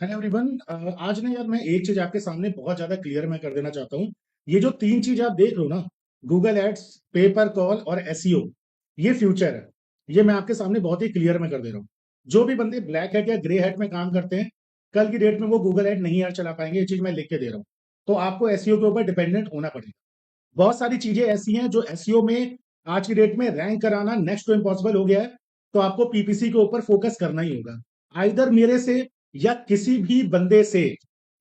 Hello everyone. आज ना यार मैं एक चीज आपके सामने बहुत ज्यादा क्लियर मैं कर देना चाहता हूँ। ये जो तीन चीज आप देख रहे हो ना, गूगल एड्स, पेपर कॉल और एसईओ, ये फ्यूचर है। ये मैं आपके सामने बहुत ही क्लियर में कर दे रहा हूँ। जो भी बंदे ब्लैक हैट या ग्रे हैट में काम करते हैं, कल की डेट में वो गूगल एड नहीं यार चला पाएंगे। ये चीज मैं लिख के दे रहा हूँ। तो आपको एसईओ के ऊपर डिपेंडेंट होना पड़ेगा। बहुत सारी चीजें ऐसी हैं जो एसईओ में आज की डेट में रैंक कराना नेक्स्ट टू इम्पॉसिबल हो गया है। तो आपको पीपीसी के ऊपर फोकस करना ही होगा। आइदर मेरे से या किसी भी बंदे से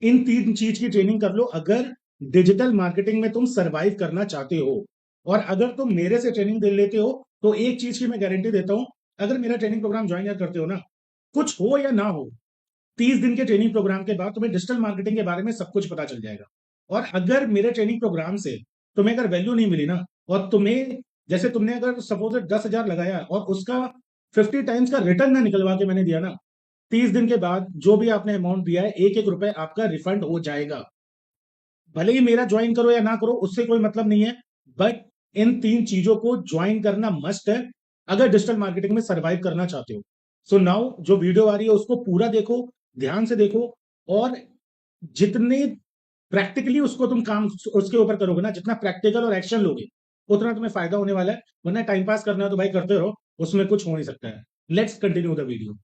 इन तीन चीज की ट्रेनिंग कर लो अगर डिजिटल मार्केटिंग में तुम सरवाइव करना चाहते हो। और अगर तुम मेरे से ट्रेनिंग दे लेते हो तो एक चीज की मैं गारंटी देता हूं, अगर मेरा ट्रेनिंग प्रोग्राम ज्वाइन करते हो ना, कुछ हो या ना हो, 30 दिन के ट्रेनिंग प्रोग्राम के बाद तुम्हें डिजिटल मार्केटिंग के बारे में सब कुछ पता चल जाएगा। और अगर मेरे ट्रेनिंग प्रोग्राम से तुम्हें अगर वैल्यू नहीं मिली ना, और तुम्हें जैसे तुमने अगर सपोज 10,000 लगाया और उसका 50 टाइम्स का रिटर्न ना निकलवा के मैंने दिया ना, 30 दिन के बाद जो भी आपने अमाउंट दिया है एक एक रुपए आपका रिफंड हो जाएगा। भले ही मेरा ज्वाइन करो या ना करो, उससे कोई मतलब नहीं है। बट इन तीन चीजों को ज्वाइन करना मस्ट है अगर डिजिटल मार्केटिंग में सर्वाइव करना चाहते हो। सो नाउ जो वीडियो आ रही है उसको पूरा देखो, ध्यान से देखो। और जितने प्रैक्टिकली उसको तुम काम उसके ऊपर करोगे ना, जितना प्रैक्टिकल और एक्शन लोगे, उतना तुम्हें फायदा होने वाला है। वरना टाइम पास करना है तो भाई करते रहो, उसमें कुछ हो नहीं सकता है। Let's continue the video.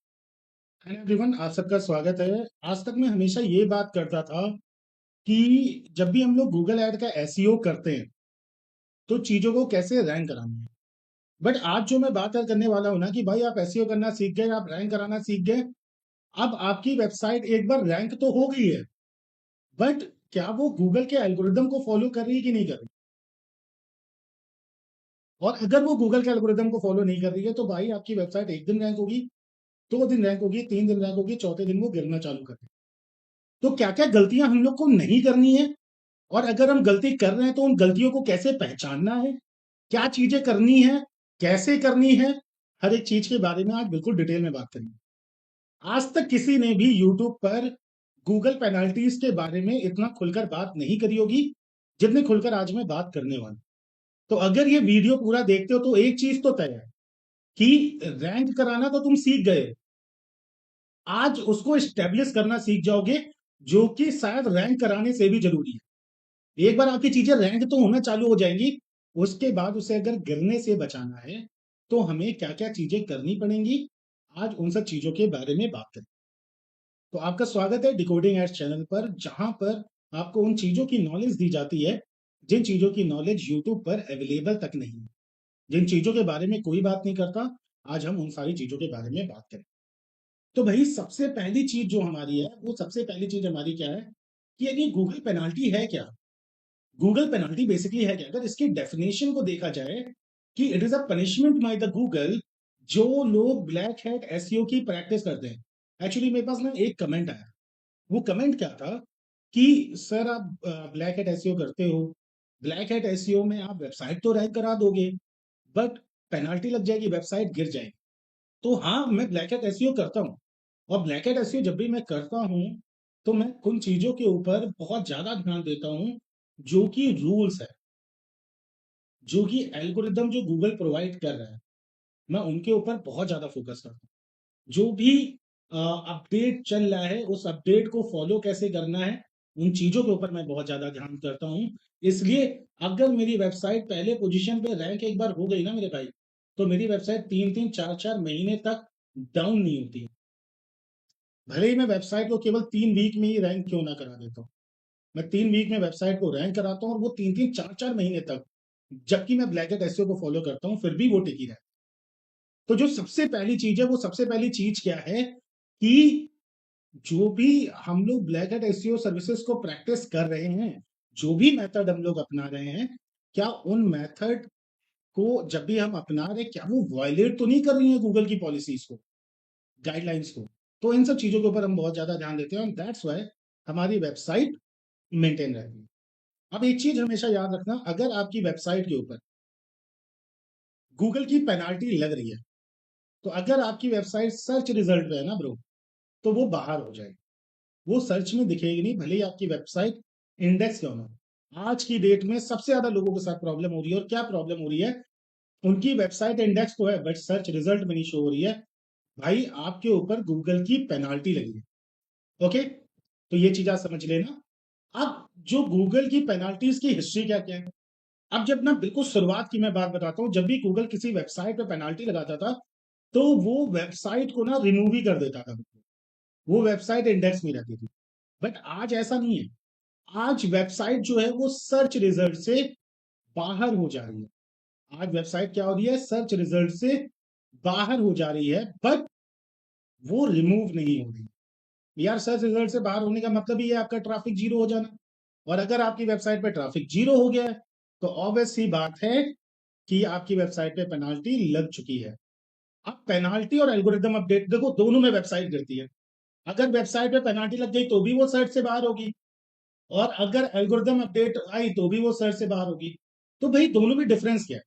Hello everyone, आप सबका स्वागत है। आज तक मैं हमेशा ये बात करता था कि जब भी हम लोग गूगल ऐड का एसईओ करते हैं तो चीजों को कैसे रैंक कराना है। बट आज जो मैं बात करने वाला हूं ना कि भाई आप एसईओ करना सीख गए, आप रैंक कराना सीख गए, अब आपकी वेबसाइट एक बार रैंक तो हो गई है, बट क्या वो गूगल के एल्गोरिदम को फॉलो कर रही है कि नहीं कर रही। और अगर वो गूगल के एल्गोरिदम को फॉलो नहीं कर रही है तो भाई आपकी वेबसाइट एक दिन रैंक होगी, 2 दिन रैंक होगी, 3 दिन रैंक होगी, चौथे दिन वो गिरना चालू कर देगी। तो क्या क्या गलतियां हम लोग को नहीं करनी है, और अगर हम गलती कर रहे हैं तो उन गलतियों को कैसे पहचानना है, क्या चीजें करनी है, कैसे करनी है, हर एक चीज के बारे में आज बिल्कुल डिटेल में बात करेंगे। आज तक किसी ने भी यूट्यूब पर गूगल पेनाल्टीज के बारे में इतना खुलकर बात नहीं करी होगी जितने खुलकर आज मैं बात करने वाला हूं। तो अगर ये वीडियो पूरा देखते हो तो एक चीज तो तय है कि रैंक कराना तो तुम सीख गए, आज उसको स्टेब्लिश करना सीख जाओगे, जो कि शायद रैंक कराने से भी जरूरी है। एक बार आपकी चीजें रैंक तो होना चालू हो जाएंगी, उसके बाद उसे अगर गिरने से बचाना है तो हमें क्या क्या चीजें करनी पड़ेंगी, आज उन सब चीजों के बारे में बात करें। तो आपका स्वागत है डिकोडिंग एड्स चैनल पर, जहां पर आपको उन चीजों की नॉलेज दी जाती है जिन चीजों की नॉलेज यूट्यूब पर अवेलेबल तक नहीं है, जिन चीजों के बारे में कोई बात नहीं करता। आज हम उन सारी चीजों के बारे में बात करें। तो भाई सबसे पहली चीज जो हमारी है, वो सबसे पहली चीज हमारी क्या है कि यदि गूगल पेनाल्टी है क्या। गूगल पेनाल्टी बेसिकली है क्या, अगर इसकी डेफिनेशन को देखा जाए कि it is a punishment by the Google जो लोग ब्लैक हैट एसईओ की प्रैक्टिस करते हैं। एक्चुअली मेरे पास ना एक कमेंट आया। वो कमेंट क्या था कि सर आप ब्लैक हैट एसईओ करते हो, ब्लैक हैट एसईओ में आप वेबसाइट तो रैंक करा दोगे, बट पेनाल्टी लग जाएगी, वेबसाइट गिर जाएगी। तो हाँ, मैं ब्लैक हैट एसईओ करता हूँ। और ब्लैक हैट एसईओ जब भी मैं करता हूँ तो मैं उन चीजों के ऊपर बहुत ज्यादा ध्यान देता हूँ जो कि रूल्स है, जो कि एल्गोरिदम जो गूगल प्रोवाइड कर रहा है, मैं उनके ऊपर बहुत ज्यादा फोकस करता हूँ। जो भी अपडेट चल रहा है उस अपडेट को फॉलो कैसे करना है, उन चीजों के ऊपर मैं बहुत ज्यादा ध्यान करता हूँ। इसलिए अगर मेरी वेबसाइट पहले पोजीशन पे रैंक एक बार हो गई ना मेरे भाई, तो मेरी वेबसाइट 3-3 4-4 महीने तक डाउन नहीं होती। भले ही मैं वेबसाइट को केवल 3 वीक में ही रैंक क्यों ना करा देता हूँ, मैं 3 वीक में वेबसाइट को रैंक कराता हूँ और वो 3-3 4-4 महीने तक, जबकि मैं ब्लैक हैट एसईओ को फॉलो करता हूँ, फिर भी वो टिकी रहती। तो जो सबसे पहली चीज है, वो सबसे पहली चीज क्या है कि जो भी हम लोग ब्लैक हैट एसईओ सर्विसेज को प्रैक्टिस कर रहे हैं, जो भी मेथड हम लोग अपना रहे हैं, क्या उन मेथड को जब भी हम अपना रहे हैं क्या वो वायलेट तो नहीं कर रही है गूगल की पॉलिसीज को, गाइडलाइंस को। तो इन सब चीजों के ऊपर हम बहुत ज्यादा ध्यान देते हैं और दैट्स वाई हमारी वेबसाइट मेंटेन रहती है। अब एक चीज हमेशा याद रखना, अगर आपकी वेबसाइट के ऊपर गूगल की पेनाल्टी लग रही है, तो अगर आपकी वेबसाइट सर्च रिजल्ट में है ना ब्रो, तो वो बाहर हो जाएगी, वो सर्च में दिखेगी नहीं, भले ही आपकी वेबसाइट इंडेक्स क्यों ना हो। आज की डेट में सबसे ज्यादा लोगों के साथ प्रॉब्लम हो रही है, और क्या प्रॉब्लम हो रही है, उनकी वेबसाइट इंडेक्स तो है बट सर्च रिजल्ट में नहीं शो हो रही है। भाई आपके ऊपर गूगल की पेनाल्टी लगी है। ओके, तो ये चीज आप समझ लेना। अब जो गूगल की पेनाल्टीज की हिस्ट्री क्या क्या है, अब जब ना बिल्कुल शुरुआत की मैं बात बताता हूँ, जब भी गूगल किसी वेबसाइट पे पेनाल्टी लगाता था तो वो वेबसाइट को ना रिमूव ही कर देता था, वो वेबसाइट इंडेक्स में रहती थी। बट आज ऐसा नहीं है, आज वेबसाइट जो है वो सर्च रिजल्ट से बाहर हो जा रही है। आज वेबसाइट क्या हो रही है, सर्च रिजल्ट से बाहर हो जा रही है, बट वो रिमूव नहीं हो रही। यार सर्च रिजल्ट से बाहर होने का मतलब ही है आपका ट्रैफिक जीरो हो जाना, और अगर आपकी वेबसाइट पे ट्रैफिक जीरो हो गया है तो ऑब्वियस सी बात है कि आपकी वेबसाइट पे पेनाल्टी लग चुकी है। अब पेनाल्टी और एल्गोरिदम अपडेट देखो दोनों में वेबसाइट गिरती है। अगर वेबसाइट पे पेनाल्टी लग गई तो भी वो सर्च से बाहर होगी, और अगर एल्गोरिदम अपडेट आई तो भी वो सर्च से बाहर होगी। तो भाई दोनों में डिफरेंस क्या है?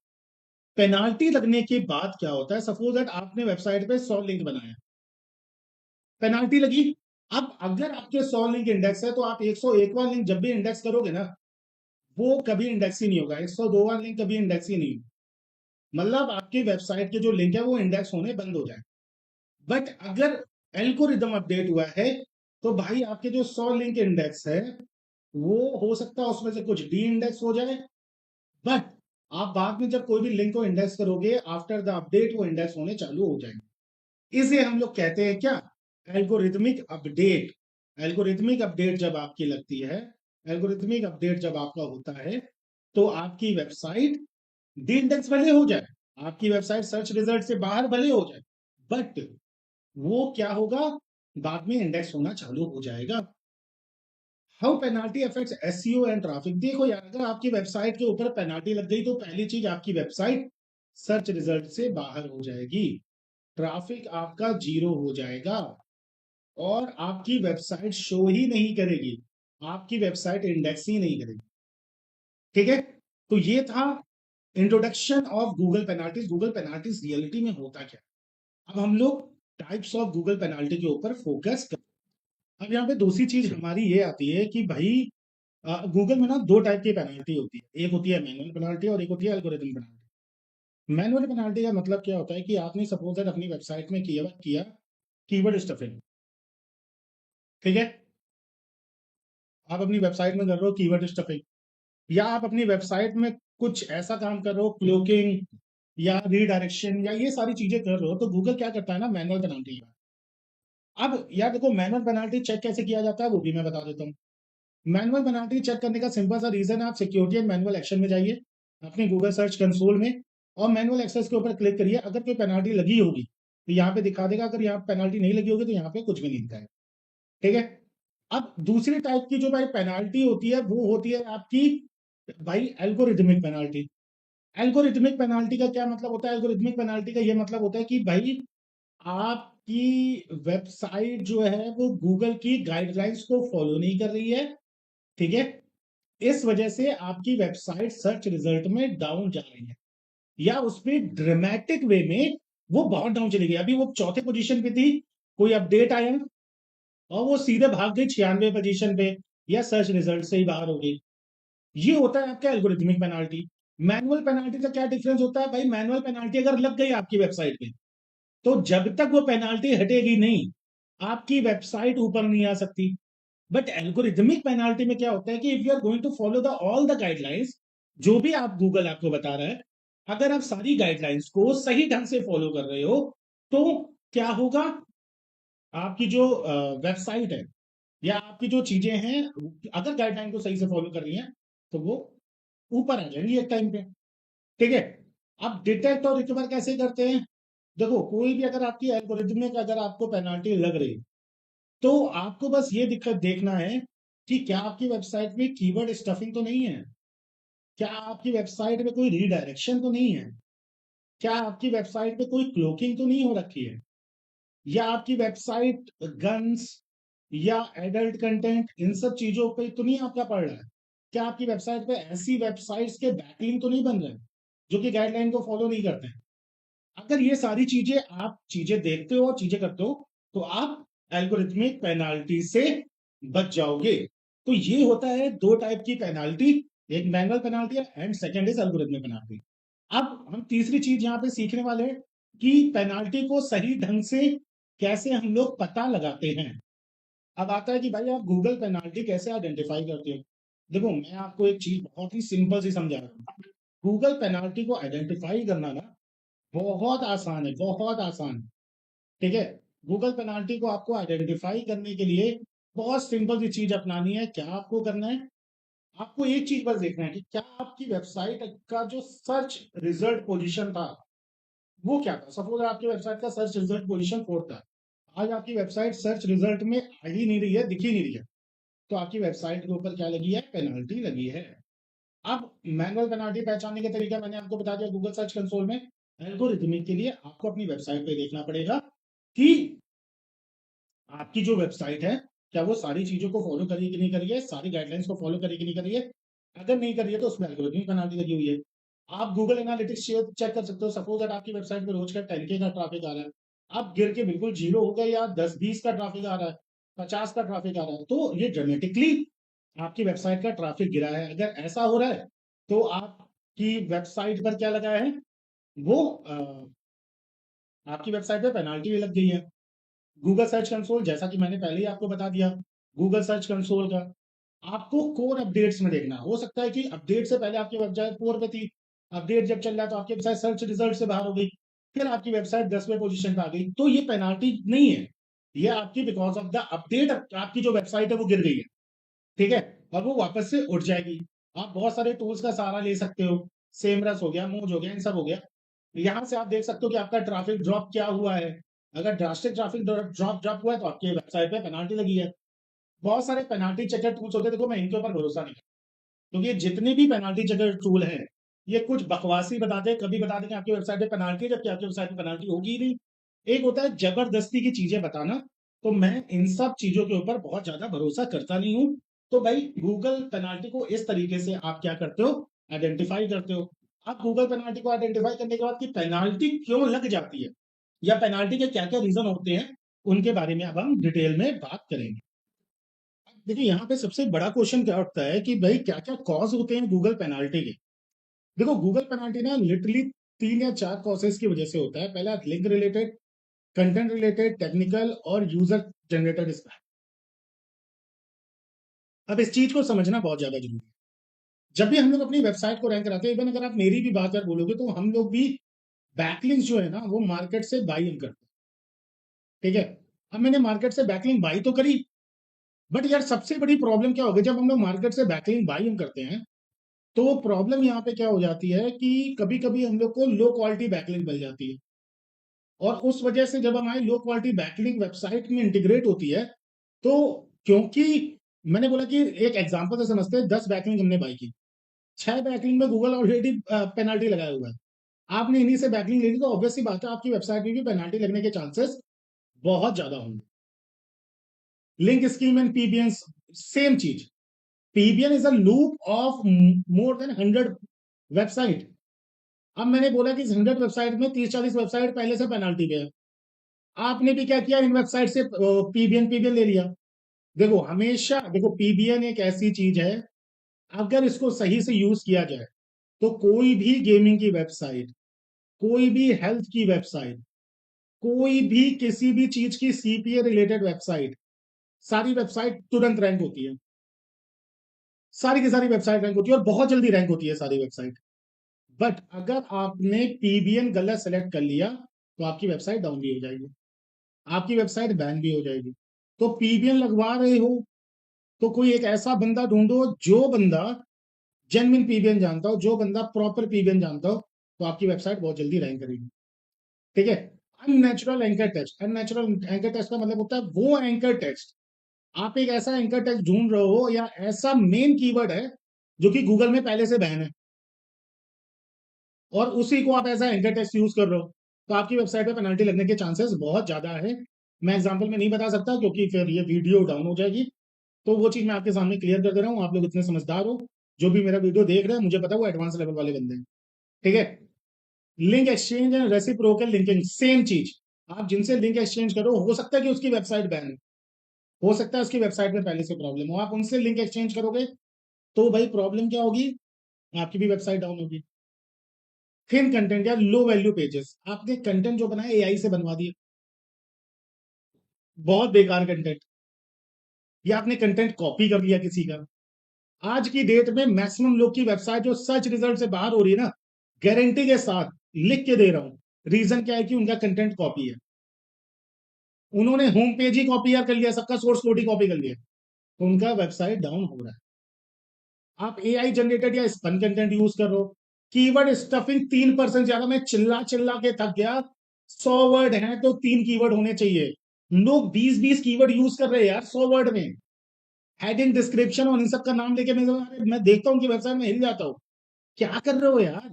पेनाल्टी लगने के बाद क्या होता है, सपोज दैट आपने वेबसाइट पे 100 लिंक बनाया, पेनाल्टी लगी। अब अगर आपके 100 लिंक इंडेक्स है तो आप 101वां लिंक जब भी इंडेक्स करोगे ना, वो कभी इंडेक्स ही नहीं होगा, 102वां लिंक कभी इंडेक्स ही नहीं होगा। मतलब आपकी वेबसाइट के जो लिंक है वो इंडेक्स होने बंद हो जाए। बट अगर एल्गोरिदम अपडेट हुआ है तो भाई आपके जो 100 लिंक इंडेक्स है वो हो सकता है उसमें से कुछ डी इंडेक्स हो जाए, बट आप बाद में जब कोई भी लिंक को इंडेक्स करोगे आफ्टर द अपडेट वो इंडेक्स होने चालू हो जाएंगे। इसे हम लोग कहते हैं क्या, एल्गोरिथमिक अपडेट। एल्गोरिथमिक अपडेट जब आपकी लगती है, एल्गोरिथमिक अपडेट जब आपका होता है तो आपकी वेबसाइट डी इंडेक्स भले हो जाए, आपकी वेबसाइट सर्च रिजल्ट से बाहर भले हो जाए, बट वो क्या होगा, बाद में इंडेक्स होना चालू हो जाएगा। How penalty affects SEO and traffic, देखो यार अगर आपकी वेबसाइट के ऊपर पेनाल्टी लग गई तो पहली चीज आपकी वेबसाइट सर्च रिजल्ट से बाहर हो जाएगी, ट्रैफिक आपका जीरो हो जाएगा, और आपकी वेबसाइट शो ही नहीं करेगी, आपकी वेबसाइट इंडेक्स ही नहीं करेगी। ठीक है, तो ये था introduction of Google penalties. Google penalties reality में होता क्या। अब हम लोग टाइप्स ऑफ गूगल पेनाल्टी के ऊपर फोकस कर। अब यहाँ पे दूसरी चीज हमारी ये आती है कि भाई गूगल में ना दो टाइप की पेनाल्टी होती है, एक होती है मैनुअल पेनाल्टी और एक होती है एल्गोरिथम पेनाल्टी। मैनुअल पेनाल्टी का मतलब क्या होता है कि आपने सपोज दैट अपनी वेबसाइट में किया कीवर्ड स्टफिंग, ठीक है, आप अपनी वेबसाइट में कर रहे हो कीवर्ड स्टफिंग, या आप अपनी वेबसाइट में कुछ ऐसा काम कर रहे हो क्लोकिंग या रीडायरेक्शन या ये सारी चीजें कर रहे हो, तो गूगल क्या करता है ना, मैनुअल पेनाल्टी। अब यार देखो मैनुअल पेनाल्टी चेक कैसे किया जाता है वो भी मैं बता देता हूँ। मैनुअल पेनाल्टी चेक करने का सिंपल सा रीजन है, आप सिक्योरिटी एंड मैनुअल एक्शन में जाइए अपने गूगल सर्च कंसोल में, और मैनुअल एक्सेस के ऊपर क्लिक करिए। अगर कोई पेनाल्टी लगी होगी तो यहाँ पे दिखा देगा, अगर यहाँ पेनाल्टी नहीं लगी होगी तो यहाँ पे कुछ भी नहीं दिखाएगा। ठीक है, अब दूसरी टाइप की जो भाई पेनाल्टी होती है वो होती है आपकी भाई एल्गोरिथमिक पेनाल्टी। एल्गोरिथमिक पेनाल्टी का क्या मतलब होता है, एल्गोरिथमिक पेनाल्टी का ये मतलब होता है कि भाई आपकी वेबसाइट जो है वो गूगल की गाइडलाइंस को फॉलो नहीं कर रही है, ठीक है, इस वजह से आपकी वेबसाइट सर्च रिजल्ट में डाउन जा रही है, या उसमें ड्रामेटिक वे में वो बहुत डाउन चली गई। अभी वो चौथे पोजीशन पे थी, कोई अपडेट आया और वो सीधे भाग गई 96 पोजीशन पे, या सर्च रिजल्ट से ही बाहर हो गई। ये होता है आपका एल्गोरिथमिक पेनाल्टी। मैनुअल पेनाल्टी का क्या डिफरेंस होता है भाई, मैनुअल पेनाल्टी अगर लग गई आपकी वेबसाइट पे तो जब तक वो पेनाल्टी हटेगी नहीं आपकी वेबसाइट ऊपर नहीं आ सकती। बट एल्गोरिथमिक पेनाल्टी में क्या होता है कि if you are going to follow the all the guidelines, जो भी आप गूगल आपको बता रहा है, अगर आप सारी गाइडलाइंस को सही ढंग से फॉलो कर रहे हो तो क्या होगा, आपकी जो वेबसाइट है या आपकी जो चीजें हैं अगर गाइडलाइन को सही से फॉलो कर रही हैं तो वो ऊपर आ जाएंगी एक टाइम पे। ठीक है, अब डिटेक्ट और रिकवर कैसे करते हैं, देखो कोई भी अगर आपकी एल्गोरिथमिक अगर आपको पेनाल्टी लग रही तो आपको बस ये दिक्कत देखना है कि क्या आपकी वेबसाइट में कीवर्ड स्टफिंग तो नहीं है, क्या आपकी वेबसाइट में कोई रीडायरेक्शन तो नहीं है, क्या आपकी वेबसाइट पे कोई क्लोकिंग तो नहीं हो रखी है, या आपकी वेबसाइट गन्स या एडल्ट कंटेंट इन सब चीजों पे तो नहीं आपका पड़ रहा है, क्या आपकी वेबसाइट पे ऐसी वेबसाइट्स के बैकलिंक तो नहीं बन रहे हैं जो कि गाइडलाइन को फॉलो नहीं करते हैं। अगर ये सारी चीजें आप चीजें देखते हो और चीजें करते हो तो आप एल्गोरिथमिक पेनाल्टी से बच जाओगे। तो ये होता है दो टाइप की पेनाल्टी, एक manual penalty and second is algorithmic penalty. अब हम तीसरी चीज यहाँ पे सीखने वाले हैं कि पेनाल्टी को सही ढंग से कैसे हम लोग पता लगाते हैं। अब आता है कि भाई आप गूगल पेनाल्टी कैसे आइडेंटिफाई करते हो। देखो मैं आपको एक चीज बहुत ही सिंपल सी समझा रहा हूँ। गूगल पेनाल्टी को आइडेंटिफाई करना ना बहुत आसान है, बहुत आसान है। ठीक है। गूगल पेनाल्टी को आपको आइडेंटिफाई करने के लिए बहुत सिंपल सी चीज अपनानी है। क्या आपको करना है, आपको एक चीज बस देखना है कि क्या आपकी वेबसाइट का जो सर्च रिजल्ट पोजीशन था वो क्या था। सपोज आपकी वेबसाइट का सर्च रिजल्ट पोजीशन 4 था, आज आपकी वेबसाइट सर्च रिजल्ट में आ ही नहीं रही है, दिख ही नहीं रही है, तो आपकी वेबसाइट के ऊपर क्या लगी है, पेनाल्टी लगी है। अब मैनुअल पेनाल्टी पहचानने के तरीका मैंने आपको बता दिया गूगल सर्च कंसोल में। एल्गोरिथमिक के लिए आपको अपनी वेबसाइट पे देखना पड़ेगा कि आपकी जो वेबसाइट है क्या वो सारी चीजों को फॉलो करी कि नहीं करी है, सारी गाइडलाइंस को फॉलो करी कि नहीं करी है। अगर नहीं करी है तो उसमें एल्गोरिथमिक पेनाल्टी लगी हुई है। आप गूगल एनालिटिक्स चेक कर सकते हो। सपोज अगर आपकी वेबसाइट पर रोज का 10K का ट्रैफिक आ रहा है, आप गिर के बिल्कुल जीरो हो गए, या 10-20 का ट्रैफिक आ रहा है, 50 का ट्रैफिक आ रहा है, तो ये ड्रामेटिकली आपकी वेबसाइट का ट्रैफिक गिरा है। अगर ऐसा हो रहा है तो आपकी वेबसाइट पर क्या लगा है, वो आपकी वेबसाइट पे पेनाल्टी लग गई है। गूगल सर्च कंसोल, जैसा कि मैंने पहले ही आपको बता दिया, गूगल सर्च कंसोल का आपको कोर अपडेट्स में देखना। हो सकता है कि अपडेट से पहले आपकी वेबसाइट 4 पे थी, अपडेट जब चल रहा है तो आपकी वेबसाइट सर्च रिजल्ट से बाहर हो गई, फिर आपकी वेबसाइट 10वें पोजीशन पे आ गई, तो ये पेनाल्टी नहीं है, ये आपकी बिकॉज ऑफ द अपडेट आपकी जो वेबसाइट है वो गिर गई है। ठीक है। और वो वापस से उठ जाएगी। आप बहुत सारे टूल्स का सहारा ले सकते हो, सेमरस हो गया, मोज हो गया, इन सब हो गया। यहाँ से आप देख सकते हो कि आपका ट्रैफिक ड्रॉप क्या हुआ है। अगर ड्रास्टिक ट्रैफिक ड्रॉप ड्रॉप हुआ है तो आपकी वेबसाइट पे पेनाल्टी लगी है। बहुत सारे पेनाल्टी चेकर टूल्स होते हैं, देखो मैं इनके ऊपर भरोसा नहीं करता, क्योंकि ये जितने भी पेनाल्टी चेकर टूल है ये कुछ बकवासी बताते हैं। कभी बताते हैं कि आपकी वेबसाइट पे पेनाल्टी है, जबकि आपकी वेबसाइट पे पेनाल्टी होगी ही नहीं। एक होता है जबरदस्ती की चीजें बताना, तो मैं इन सब चीजों के ऊपर बहुत ज्यादा भरोसा करता नहीं हूं। तो भाई गूगल पेनाल्टी को इस तरीके से आप क्या करते हो, आइडेंटिफाई करते हो। आप गूगल पेनाल्टी को आइडेंटिफाई करने के बाद कि पेनाल्टी क्यों लग जाती है या पेनाल्टी के क्या क्या रीजन होते हैं, उनके बारे में अब हम डिटेल में बात करेंगे। देखिए यहाँ पे सबसे बड़ा क्वेश्चन क्या उठता है कि भाई क्या क्या कॉज होते हैं गूगल पेनाल्टी के। देखो गूगल पेनाल्टी ना लिटरली 3 या 4 कॉजेस की वजह से होता है। पहला link related, content related, technical और यूजर जनरेटेड स्पैम। अब इस चीज को समझना बहुत ज्यादा जरूरी है। जब भी हम लोग अपनी वेबसाइट को रैंक कराते हैं, इवन अगर आप मेरी भी बात यार बोलोगे तो हम लोग भी बैकलिंक्स जो है ना वो मार्केट से बाई इन करते हैं। ठीक है। अब मैंने मार्केट से बैकलिंक बाई तो करी, बट यार सबसे बड़ी प्रॉब्लम क्या होगी, जब हम लोग मार्केट से बैकलिंक बाई इन करते हैं तो प्रॉब्लम यहाँ पे क्या हो जाती है कि कभी कभी हम लोग को लो क्वालिटी बैकलिंक मिल जाती है। और उस वजह से जब हमारी लो क्वालिटी बैकलिंक वेबसाइट में इंटीग्रेट होती है, तो क्योंकि मैंने बोला कि एक एग्जांपल से समझते हैं, 10 बैकलिंक हमने बाई की, 6 बैकलिंक में गूगल ऑलरेडी पेनाल्टी लगाया हुआ है। आपने इन्हीं से बैकलिंक ले ली, तो ऑब्वियस सी बात है आपकी वेबसाइट में भी पेनाल्टी लगने के चांसेस बहुत ज्यादा होंगे। Link scheme and PBN, same चीज। PBN is a loop of more than 100 website. अब मैंने बोला कि इस 100 वेबसाइट में 30-40 वेबसाइट पहले से पेनाल्टी पे है, आपने भी क्या किया, इन वेबसाइट से पीबीएन पीबीएन ले लिया। देखो हमेशा देखो पीबीएन एक ऐसी चीज है, अगर इसको सही से यूज किया जाए तो कोई भी गेमिंग की वेबसाइट, कोई भी हेल्थ की वेबसाइट, कोई भी किसी भी चीज की सीपीए रिलेटेड वेबसाइट, सारी वेबसाइट तुरंत रैंक होती है। सारी की सारी वेबसाइट रैंक होती है और बहुत जल्दी रैंक होती है सारी वेबसाइट। बट अगर आपने पीबीएन गलत सेलेक्ट कर लिया तो आपकी वेबसाइट डाउन भी हो जाएगी, आपकी वेबसाइट बैन भी हो जाएगी। तो पीबीएन लगवा रहे हो तो कोई एक ऐसा बंदा ढूंढो जो बंदा जेन्युइन पीबीएन जानता हो, जो बंदा प्रॉपर पीबीएन जानता हो, तो आपकी वेबसाइट बहुत जल्दी रैंक करेगी। ठीक है। Unnatural anchor text, unnatural anchor text का मतलब होता है वो एंकर टेक्स्ट, आप एक ऐसा एंकर टेक्स्ट ढूंढ रहे हो या ऐसा मेन कीवर्ड है जो कि गूगल में पहले से बैन है, और उसी को आप ऐसा एंकर टेक्स्ट यूज कर रहे हो, तो आपकी वेबसाइट पे पेनल्टी लगने के चांसेस बहुत ज्यादा है। मैं एग्जांपल में नहीं बता सकता क्योंकि फिर ये वीडियो डाउन हो जाएगी, तो वो चीज मैं आपके सामने क्लियर कर दे रहा हूँ। आप लोग इतने समझदार हो, जो भी मेरा वीडियो देख रहे हैं, मुझे पता है वो एडवांस लेवल वाले बंदे हैं। ठीक है। Link exchange and reciprocal linking, same चीज। आप जिनसे लिंक एक्सचेंज करो, हो सकता है कि उसकी वेबसाइट बैन है, हो सकता है उसकी वेबसाइट में पहले से प्रॉब्लम हो, आप उनसे लिंक एक्सचेंज करोगे तो भाई प्रॉब्लम क्या होगी, आपकी भी वेबसाइट डाउन होगी। थिन कंटेंट या लो वैल्यू पेजेस, आपने कंटेंट जो बनाया एआई से बनवा दिया, बहुत बेकार कंटेंट, या आपने कंटेंट कॉपी कर लिया किसी का। आज की डेट में मैक्सिमम लोग की वेबसाइट जो सर्च रिजल्ट से बाहर हो रही है ना, गारंटी के साथ लिख के दे रहा हूं, रीजन क्या है कि उनका कंटेंट कॉपी है। उन्होंने होम पेज ही कॉपी कर लिया, सबका सोर्स कोड ही कॉपी कर लिया, तो उनका वेबसाइट डाउन हो रहा है। आप एआई जनरेटेड या स्पन कंटेंट यूज कर रहे हो, कीवर्ड स्टफिंग 3% ज्यादा, मैं चिल्ला चिल्ला के थक गया। 100 वर्ड है तो 3 कीवर्ड होने चाहिए, लोग 20-20 कीवर्ड यूज कर रहे हैं यार 100 वर्ड में। हेडिंग, डिस्क्रिप्शन और इन सब का नाम लेके मैं देखता हूँ उनकी वेबसाइट में हिल जाता हूँ। क्या कर रहे हो यार?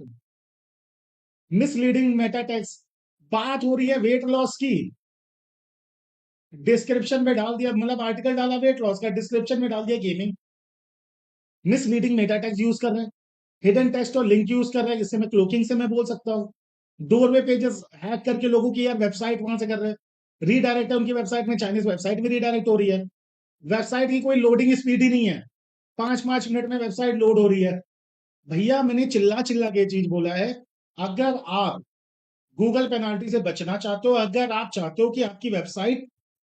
मिसलीडिंग मेटा टेक्स्ट, बात हो रही है वेट लॉस की, डिस्क्रिप्शन में डाल दिया, मतलब आर्टिकल डाला वेट लॉस का, डिस्क्रिप्शन में डाल दिया gaming. Misleading Meta text use कर रहे हैं, हिडन टेक्स्ट और लिंक यूज कर रहे हैं, जिससे मैं क्लोकिंग से मैं बोल सकता हूँ। डोरवे पेजेस हैक करके लोगों की यार वेबसाइट वहां से कर रहे हैं, रीडायरेक्ट है उनकी वेबसाइट में, चाइनीज वेबसाइट में रीडायरेक्ट हो रही है। वेबसाइट की कोई लोडिंग स्पीड ही नहीं है, 5-5 मिनट में वेबसाइट लोड हो रही है। भैया मैंने चिल्ला चिल्ला के चीज बोला है, अगर आप गूगल पेनाल्टी से बचना चाहते हो, अगर आप चाहते हो कि आपकी वेबसाइट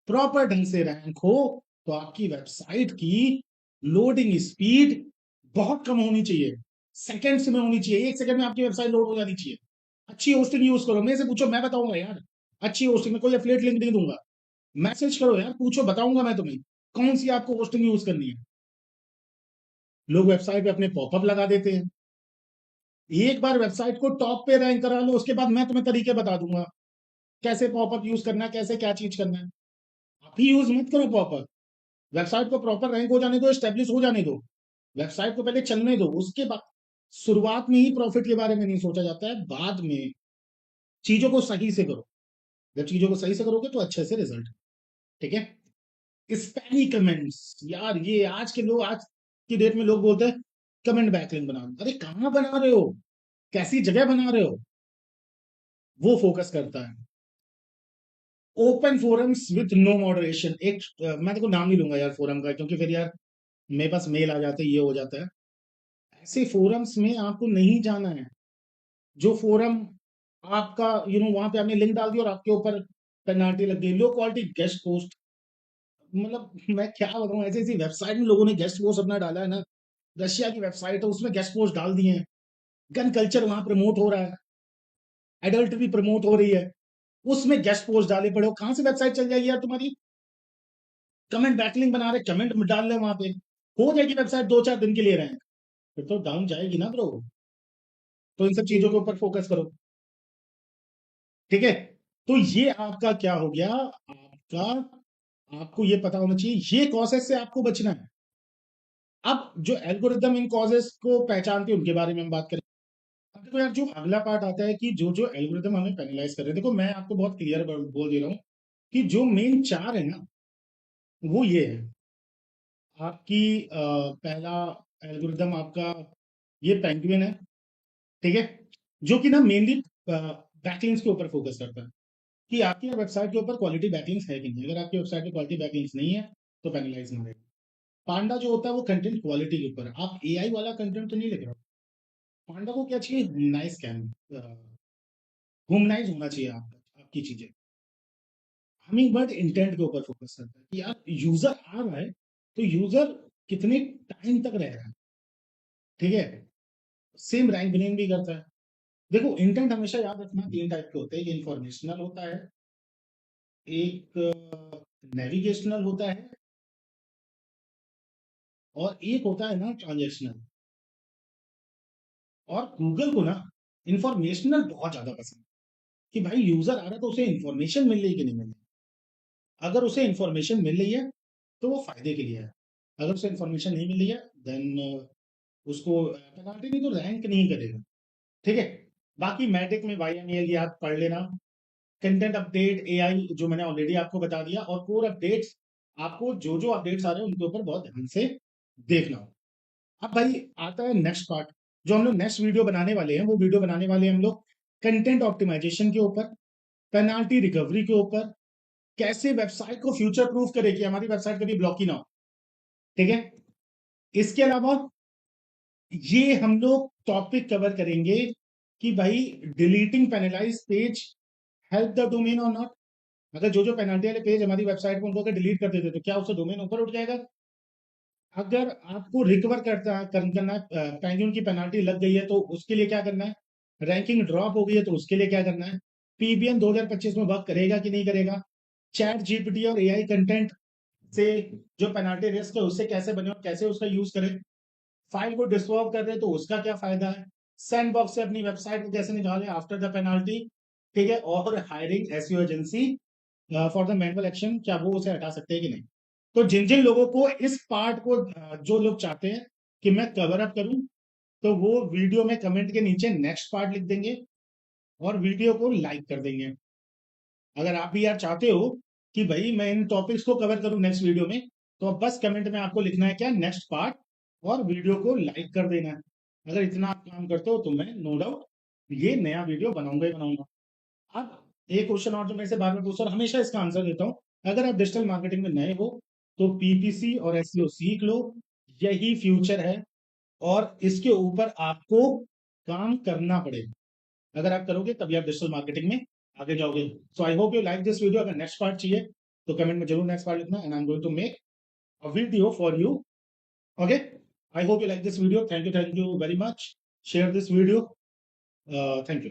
प्रॉपर ढंग से रैंक हो, तो आपकी वेबसाइट की लोडिंग स्पीड बहुत कम होनी चाहिए, सेकंड्स में होनी चाहिए, 1 सेकंड में आपकी वेबसाइट लोड हो जानी चाहिए। अच्छी होस्टिंग यूज करो, मेरे से पूछो, मैं बताऊंगा यार। अच्छी होस्टिंग में कोई एफिलिएट लिंक नहीं दूंगा, मैसेज करो यार, पूछो, बताऊंगा मैं तुम्हें कौन सी आपको होस्टिंग यूज करनी है। लोग वेबसाइट पे अपने पॉपअप लगा देते हैं। एक बार वेबसाइट को टॉप पे रैंक करा लो, उसके बाद मैं तुम्हें तरीके बता दूंगा कैसे पॉपअप यूज करना है, कैसे क्या चीज करना है। आप ही यूज मत करो पॉपअप, वेबसाइट को प्रॉपर रैंक हो जाने दो, एस्टेब्लिश हो जाने दो, वेबसाइट को पहले चलने दो, उसके बाद शुरुआत में ही प्रॉफिट के बारे में नहीं सोचा जाता है, बाद में चीजों को सही से करो। जब चीजों को सही से करोगे तो अच्छे से रिजल्ट। ठीक है। स्पैमी कमेंट्स, यार ये आज के लोग, आज की डेट में लोग बोलते हैं कमेंट बैकलिंक बना लो। अरे कहां बना रहे हो, कैसी जगह बना रहे हो, वो फोकस करता है। Open forums with no moderation, एक मैं तो नाम नहीं लूंगा यार फोरम का, क्योंकि फिर यार मेरे पास मेल आ जाता है, ये हो जाता है। ऐसे फोरम्स में आपको नहीं जाना है। जो फोरम आपका वहां पे आपने लिंक डाल दिया और आपके ऊपर पेनाल्टी लग गई, लो क्वालिटी गेस्ट पोस्ट, मतलब मैं क्या बताऊं, ऐसी ऐसी वेबसाइट में लोगों ने गेस्ट पोस्ट अपना डाला है ना। रशिया की वेबसाइट है, उसमें गेस्ट पोस्ट डाल दिए हैं, गन कल्चर वहां प्रमोट हो रहा है, एडल्टरी प्रमोट हो रही है, उसमें गेस्ट पोस्ट डाले पड़े हो, कहां से वेबसाइट चल जाएगी यार तुम्हारी। कमेंट बैकलिंग बना रहे, कमेंट डाल रहे वहां पे, हो जाएगी वेबसाइट 2-4 दिन के लिए रैंक, फिर तो डाउन जाएगी ना ब्रो। तो इन सब चीजों के ऊपर फोकस करो। ठीक है। तो ये आपका क्या हो गया, आपका, आपको ये पता होना चाहिए ये कॉसेस से आपको बचना है। अब जो एल्गोरिदम इन कॉजेस को पहचानते हैं उनके बारे में हम बात करें। अब देखो यार, जो अगला पार्ट आता है कि जो जो एल्गोरिदम हमें पेनलाइज कर रहे हैं, देखो मैं आपको बहुत क्लियर बोल दे रहा हूँ कि जो मेन 4 है ना, वो ये है। आपकी पहला एल्गोरिदम आपका ये पेंगुइन है। ठीक है। जो कि ना मेनली बैकलिंक्स के ऊपर फोकस करता है, कि आपकी वेबसाइट के ऊपर क्वालिटी बैकलिंक्स है कि नहीं। अगर आपकी वेबसाइट में क्वालिटी बैकलिंक्स नहीं है तो पेनलाइज ना रहेगा। पांडा जो होता है वो कंटेंट क्वालिटी के ऊपर, आप एआई वाला कंटेंट तो नहीं लिख रहे हो। पांडा को क्या चाहिए, ह्यूमनाइज कैन, ह्यूमनाइज होना चाहिए आपका, आपकी चीजें। हमिंग बर्ड इंटेंट के ऊपर फोकस करता है कि यार यूजर आ रहा है तो यूजर कितने टाइम तक रह रहा है। ठीक है। सेम रैंक बिलिंग भी करता है। देखो इंटेंट हमेशा याद रखना 3 टाइप के होते हैं, एक इंफॉर्मेशनल होता है, एक नेविगेशनल होता है, और एक होता है ना ट्रांजेक्शनल। और गूगल को ना इंफॉर्मेशनल बहुत ज्यादा पसंद है, कि भाई यूजर आ रहा है तो उसे इंफॉर्मेशन मिल रही है कि नहीं मिल रही। अगर उसे इंफॉर्मेशन मिल रही है तो वो फायदे के लिए है, अगर उसे इंफॉर्मेशन नहीं मिल रही है देन उसको पेनाल्टी नहीं तो रैंक नहीं करेगा। ठीक है। बाकी मैट्रिक में YML ये आप पढ़ लेना। कंटेंट अपडेट एआई जो मैंने ऑलरेडी आपको बता दिया, और कोर अपडेट्स, आपको जो जो अपडेट्स आ रहे हैं उनके ऊपर बहुत ध्यान से देखना हो। अब भाई आता है नेक्स्ट पार्ट, जो हम लोग नेक्स्ट वीडियो बनाने वाले हैं, वो वीडियो बनाने वाले हैं हम लोग कंटेंट ऑप्टिमाइजेशन के ऊपर, पेनाल्टी रिकवरी के ऊपर, कैसे वेबसाइट को फ्यूचर प्रूफ करे कि हमारी वेबसाइट कभी ब्लॉक ही ना हो। ठीक है। इसके अलावा ये हम लोग टॉपिक कवर करेंगे कि भाई deleting penalise page help the domain और नॉट। अगर जो पेनल्टी वाले पेज हमारी वेबसाइट पर उनको अगर डिलीट कर देते तो क्या उससे डोमेन ऊपर उठ जाएगा? अगर आपको रिकवर करना है, पेंगुइन की पेनल्टी लग गई है तो उसके लिए क्या करना है? रैंकिंग ड्रॉप हो गई है तो उसके लिए क्या करना है? पीबीएन 2025 में वर्क करेगा कि नहीं करेगा? चैट जीपीटी और एआई कंटेंट से जो पेनल्टी रिस्क है उससे कैसे बने और कैसे उसका यूज करें? फाइल को डिस्टर्ब कर रहे हैं तो उसका क्या फायदा है? सैंडबॉक्स से अपनी वेबसाइट को कैसे निकालें आफ्टर द पेनल्टी, ठीक है? और hiring SEO agency for the manual action, क्या वो उसे हटा सकते हैं कि नहीं? तो जिन जिन लोगों को इस पार्ट को जो लोग चाहते हैं कि मैं कवर अप करूं, तो वो वीडियो में कमेंट के नीचे नेक्स्ट पार्ट लिख देंगे और वीडियो को लाइक कर देंगे। अगर आप भी यार चाहते हो कि भाई मैं इन टॉपिक्स को कवर करूं नेक्स्ट वीडियो में, तो अब बस कमेंट में आपको लिखना है क्या? नेक्स्ट पार्ट, और वीडियो को लाइक कर देना है। अगर इतना आप काम करते हो तो मैं नो डाउट ये नया वीडियो बनाऊंगा ही बनाऊंगा। अब एक क्वेश्चन और जो मेरे से बार बार पूछा और हमेशा इसका आंसर देता हूँ, अगर आप डिजिटल मार्केटिंग में नए हो तो पीपीसी और एसईओ सीख लो, यही फ्यूचर है और इसके ऊपर आपको काम करना पड़ेगा। अगर आप करोगे तभी आप डिजिटल मार्केटिंग में आगे जाओगे। So I hope you like this video. अगर नेक्स्ट पार्ट चाहिए तो कमेंट में जरूर नेक्स्ट पार्ट लिखना, and I am going to make a video for you. Okay, I hope you like this video. Thank you very much. Share this video. Thank you.